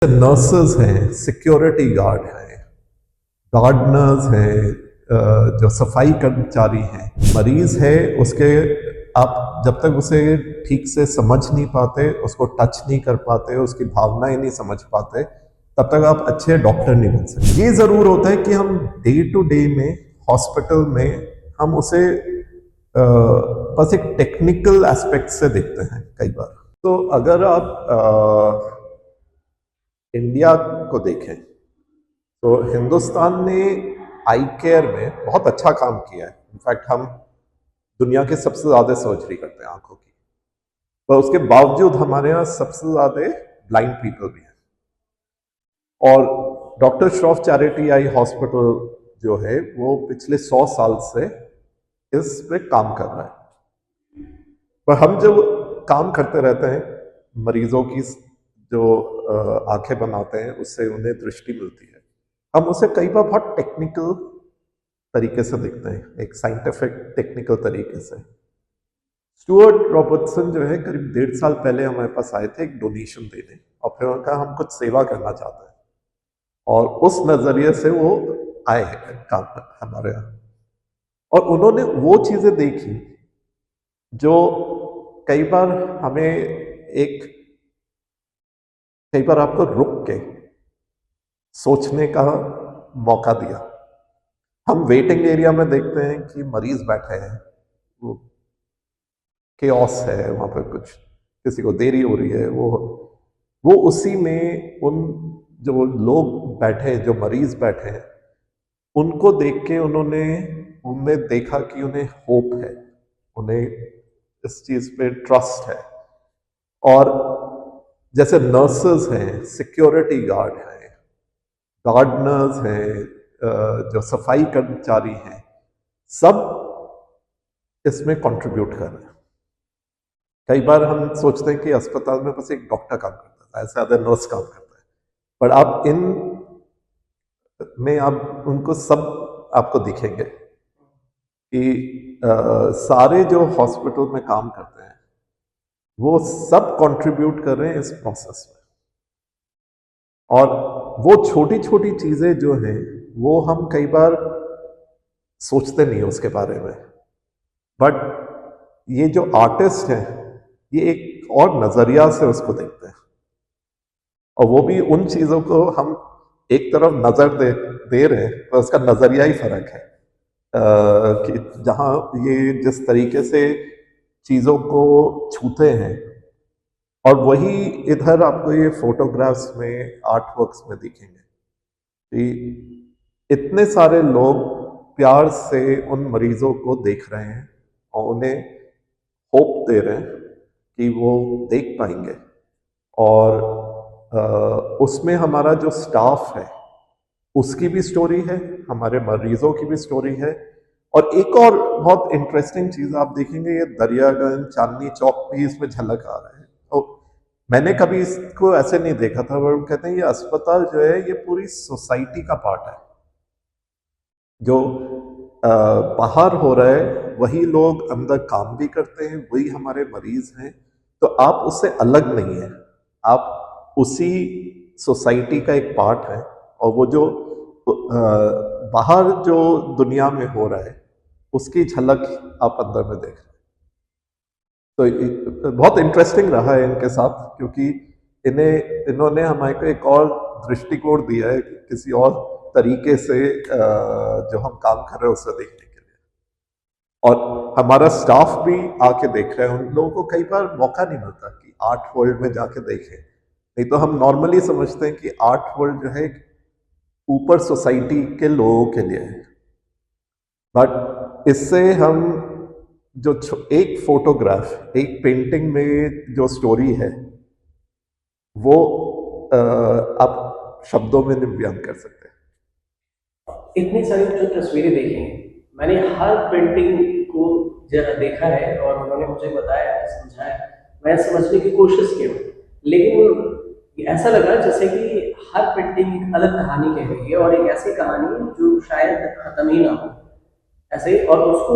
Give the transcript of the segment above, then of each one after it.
Nurses हैं, security guard हैं, Gardner's हैं, जो सफाई कर्मचारी हैं, मरीज है उसके आप जब तक उसे ठीक से समझ नहीं पाते, उसको टच नहीं कर पाते, उसकी भावनाएं नहीं समझ पाते, तब तक आप अच्छे डॉक्टर नहीं बन सकते। ये जरूर होता है कि हम डे टू डे में हॉस्पिटल में हम उसे बस एक टेक्निकल एस्पेक्ट से देखते हैं कई बार। तो अगर आप इंडिया को देखें तो हिंदुस्तान ने आई केयर में बहुत अच्छा काम किया है। इनफैक्ट हम दुनिया के सबसे ज्यादा सर्जरी करते हैं आंखों की, पर उसके बावजूद हमारे यहाँ सबसे ज्यादा ब्लाइंड पीपल भी हैं। और doctor Shroff charity eye hospital जो है वो पिछले 100 साल से इस पे काम कर रहा है। पर हम जब काम करते रहते हैं, मरीजों की जो आंखें बनाते हैं उससे उन्हें दृष्टि मिलती है, हम उसे कई बार बहुत टेक्निकल तरीके से देखते हैं, एक साइंटिफिक टेक्निकल तरीके से। स्टुअर्ट रॉबर्टसन जो है करीब 1.5 साल पहले हमारे पास आए थे एक डोनेशन देने, और फिर उन्होंने कहा हम कुछ सेवा करना चाहते हैं, और उस नजरिए से वो आए हैं काम हमारे यहाँ। और उन्होंने वो चीजें देखी जो कई बार हमें कई बार आपको रुक के सोचने का मौका दिया। हम वेटिंग एरिया में देखते हैं कि मरीज बैठे हैं, वो केओस है वहां पर, कुछ किसी को देरी हो रही है, वो उसी में उन जो लोग बैठे हैं, जो मरीज बैठे हैं, उनको देख के उनने देखा कि उन्हें होप है, उन्हें इस चीज पे ट्रस्ट है। और जैसे नर्सेज हैं, सिक्योरिटी गार्ड हैं, गार्डनर्स हैं, जो सफाई कर्मचारी हैं, सब इसमें कंट्रीब्यूट कर रहे हैं। कई बार हम सोचते हैं कि अस्पताल में बस एक डॉक्टर काम करता है, ऐसे अदर नर्स काम करता है, पर आप इन में आप उनको सब आपको दिखेंगे कि सारे जो हॉस्पिटल में काम करते हैं वो सब कंट्रीब्यूट कर रहे हैं इस प्रोसेस में। और वो छोटी छोटी चीजें जो हैं वो हम कई बार सोचते नहीं उसके बारे में, बट ये जो आर्टिस्ट हैं ये एक और नजरिया से उसको देखते हैं, और वो भी उन चीजों को हम एक तरफ नजर दे रहे हैं, तो उसका नजरिया ही फर्क है। कि जहां ये जिस तरीके से चीजों को छूते हैं, और वही इधर आपको ये फोटोग्राफ्स में, आर्ट वर्क्स में दिखेंगे कि इतने सारे लोग प्यार से उन मरीजों को देख रहे हैं और उन्हें होप दे रहे हैं कि वो देख पाएंगे। और उसमें हमारा जो स्टाफ है उसकी भी स्टोरी है, हमारे मरीजों की भी स्टोरी है। और एक और बहुत इंटरेस्टिंग चीज आप देखेंगे, ये दरियागंज, चांदनी चौक भी इसमें झलक आ रहा है। तो मैंने कभी इसको ऐसे नहीं देखा था, वो कहते हैं ये अस्पताल जो है ये पूरी सोसाइटी का पार्ट है। जो बाहर हो रहा है वही लोग अंदर काम भी करते हैं, वही हमारे मरीज हैं। तो आप उससे अलग नहीं है, आप उसी सोसाइटी का एक पार्ट है। और वो जो बाहर जो दुनिया में हो रहा है उसकी झलक आप अंदर में देख रहे हैं। तो बहुत इंटरेस्टिंग रहा है इनके साथ, क्योंकि इन्होंने हमारे को एक और दृष्टिकोण दिया है कि किसी और तरीके से जो हम काम कर रहे हैं उसे देखने के लिए। और हमारा स्टाफ भी आके देख रहे हैं, उन लोगों को कई बार मौका नहीं मिलता कि आर्ट वर्ल्ड में जाके देखें। नहीं तो हम नॉर्मली समझते हैं कि आर्ट वर्ल्ड जो है ऊपर सोसाइटी के लोगों के लिए है, बट इससे हम जो एक फोटोग्राफ, एक पेंटिंग में जो स्टोरी है वो आप शब्दों में नहीं बयान कर सकते। इतनी सारी जो तस्वीरें देखी हैं, मैंने हर पेंटिंग को जरा देखा है और उन्होंने मुझे बताया, समझाया, मैं समझने की कोशिश की हूँ। लेकिन ऐसा लगा जैसे कि हर पेंटिंग एक अलग कहानी कह रही है, और एक ऐसी कहानी जो शायद खत्म ही ना हो ऐसे। और उसको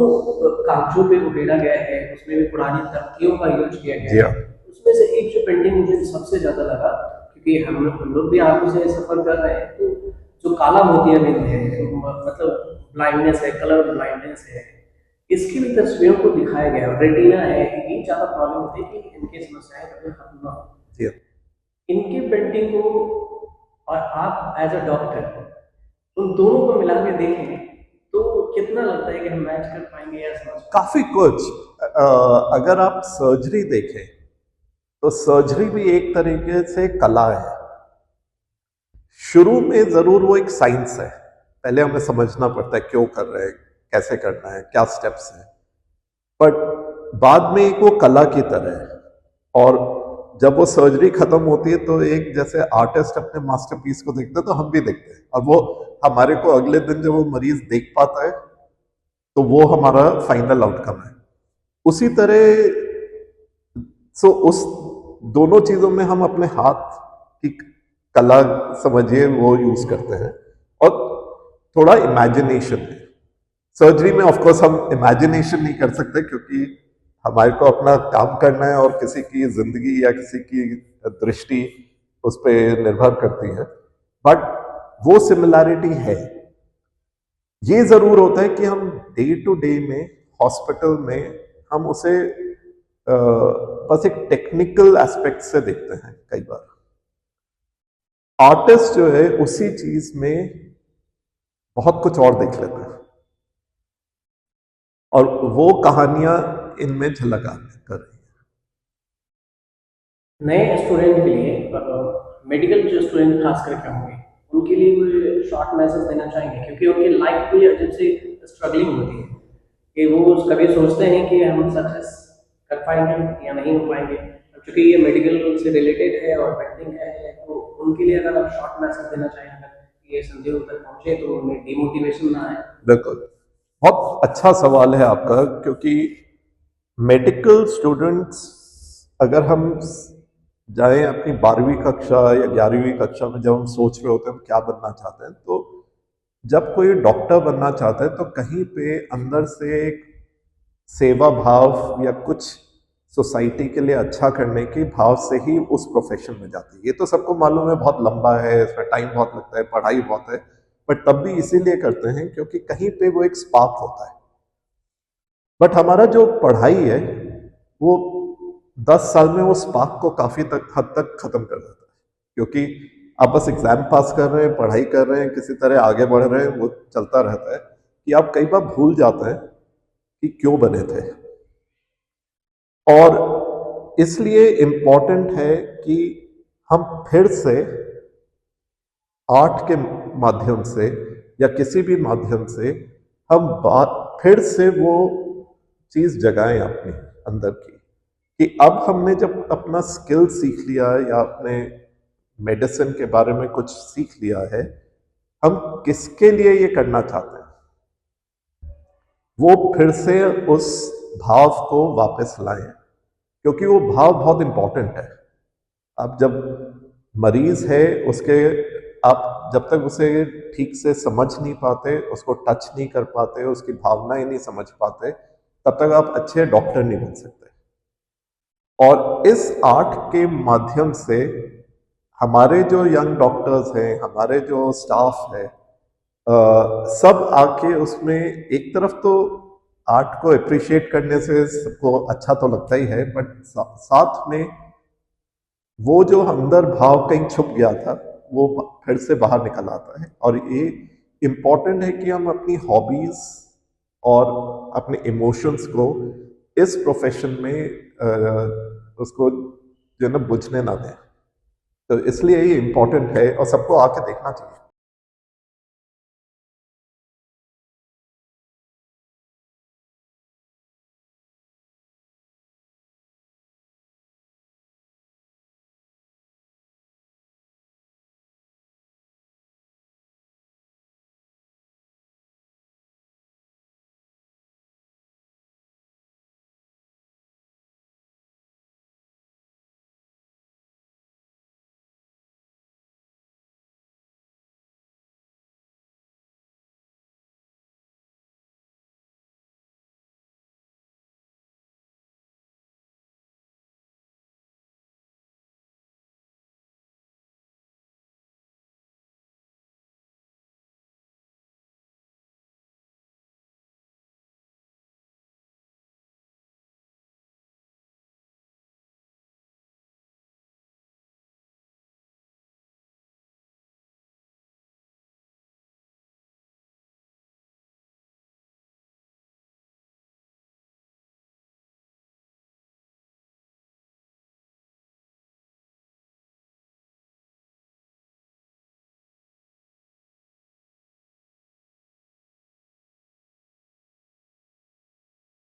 कागजों पे उकेरा गया है, उसमें भी पुरानी तख्तियों का यूज किया जी गया हाँ। है। उसमें से एक जो पेंटिंग मुझे सबसे ज्यादा लगा, क्योंकि हम लोग भी आंखों से सफर कर रहे हैं, तो जो काला मोतियाबिंद है, मतलब ब्लाइंडनेस है, कलर ब्लाइंडनेस है, इसकी भी तस्वीरों को दिखाया गया है। रेटिना है, ये ज़्यादा प्रॉब्लम होती है कि इनकी समस्याएं कभी खत्म ना हो। जी। इनकी पेंटिंग को और आप एज अ डॉक्टर उन दोनों को मिला के देखें, तो कितना लगता है कि हम मैच कर पाएंगे या समझ पाएंगे? काफी कुछ। अगर आप सर्जरी देखें तो सर्जरी भी एक तरीके से कला है। शुरू में जरूर वो एक साइंस है, पहले हमें समझना पड़ता है क्यों कर रहे हैं, कैसे करना है, क्या स्टेप्स हैं, बट बाद में एक वो कला की तरह है। और जब वो सर्जरी खत्म होती है तो एक जैसे आर्टिस्ट अपने मास्टरपीस को देखते हैं तो हम भी देखते हैं, और वो हमारे को अगले दिन जब वो मरीज देख पाता है तो वो हमारा फाइनल आउटकम है। उसी तरह उस दोनों चीजों में हम अपने हाथ की कला समझिए वो यूज करते हैं, और थोड़ा इमेजिनेशन है। सर्जरी में ऑफ कोर्स हम इमेजिनेशन नहीं कर सकते क्योंकि हमारे को अपना काम करना है और किसी की जिंदगी या किसी की दृष्टि उस पर निर्भर करती है, बट वो सिमिलैरिटी है। ये जरूर होता है कि हम डे टू डे में हॉस्पिटल में हम उसे बस एक टेक्निकल एस्पेक्ट से देखते हैं। कई बार आर्टिस्ट जो है उसी चीज में बहुत कुछ और देख लेता है, और वो कहानियां इनमें झलक कर रही है। नए स्टूडेंट के लिए, मेडिकल जो स्टूडेंट खास करके होंगे, उनके लिए कोई शॉर्ट मैसेज देना चाहेंगे? क्योंकि उनकी लाइफ भी अजीब सी स्ट्रगलिंग होती है कि वो कभी सोचते हैं कि हम सक्सेस कर पाएंगे या नहीं हो पाएंगे। अब चूंकि ये मेडिकल से रिलेटेड है और पेंटिंग है, तो उनके लिए अगर आप शॉर्ट मैसेज देना चाहें, अगर ये संदेह तक पहुंचे तो उन्हें डिमोटिवेशन ना आए। बिल्कुल, बहुत अच्छा सवाल है आपका, क्योंकि मेडिकल स्टूडेंट्स, अगर हम जाएं अपनी 12वीं कक्षा या 11वीं कक्षा में, जब हम सोच रहे होते हैं हम क्या बनना चाहते हैं, तो जब कोई डॉक्टर बनना चाहता है तो कहीं पे अंदर से एक सेवा भाव या कुछ सोसाइटी के लिए अच्छा करने की भाव से ही उस प्रोफेशन में जाती है। ये तो सबको मालूम है, बहुत लंबा है, इसमें टाइम बहुत लगता है, पढ़ाई बहुत है, बट तब भी इसीलिए करते हैं क्योंकि कहीं पे वो एक स्पार्क होता है। बट हमारा जो पढ़ाई है वो 10 साल में वो स्पार्क को काफी हद तक खत्म कर देता है, क्योंकि आप बस एग्जाम पास कर रहे हैं, पढ़ाई कर रहे हैं, किसी तरह आगे बढ़ रहे हैं, वो चलता रहता है कि आप कई बार भूल जाते हैं कि क्यों बने थे। और इसलिए इम्पॉर्टेंट है कि हम फिर से आर्ट के माध्यम से या किसी भी माध्यम से हम फिर से वो चीज जगाएं अपने अंदर की, कि अब हमने जब अपना स्किल सीख लिया या अपने मेडिसिन के बारे में कुछ सीख लिया है, हम किसके लिए ये करना चाहते हैं, वो फिर से उस भाव को वापस लाएं, क्योंकि वो भाव बहुत इंपॉर्टेंट है। अब जब मरीज है उसके, आप जब तक उसे ठीक से समझ नहीं पाते, उसको टच नहीं कर पाते, उसकी भावनाएं नहीं समझ पाते, तब तक आप अच्छे डॉक्टर नहीं बन सकते। और इस आर्ट के माध्यम से हमारे जो यंग डॉक्टर्स हैं, हमारे जो स्टाफ है, सब आके उसमें एक तरफ तो आर्ट को अप्रिशिएट करने से सबको अच्छा तो लगता ही है, बट साथ में वो जो अंदर भाव कहीं छुप गया था वो फिर से बाहर निकल आता है। और ये इम्पॉर्टेंट है कि हम अपनी हॉबीज और अपने इमोशंस को इस प्रोफेशन में उसको जो है ना बुझने ना दें। तो इसलिए ये इम्पॉर्टेंट है और सबको आके देखना चाहिए।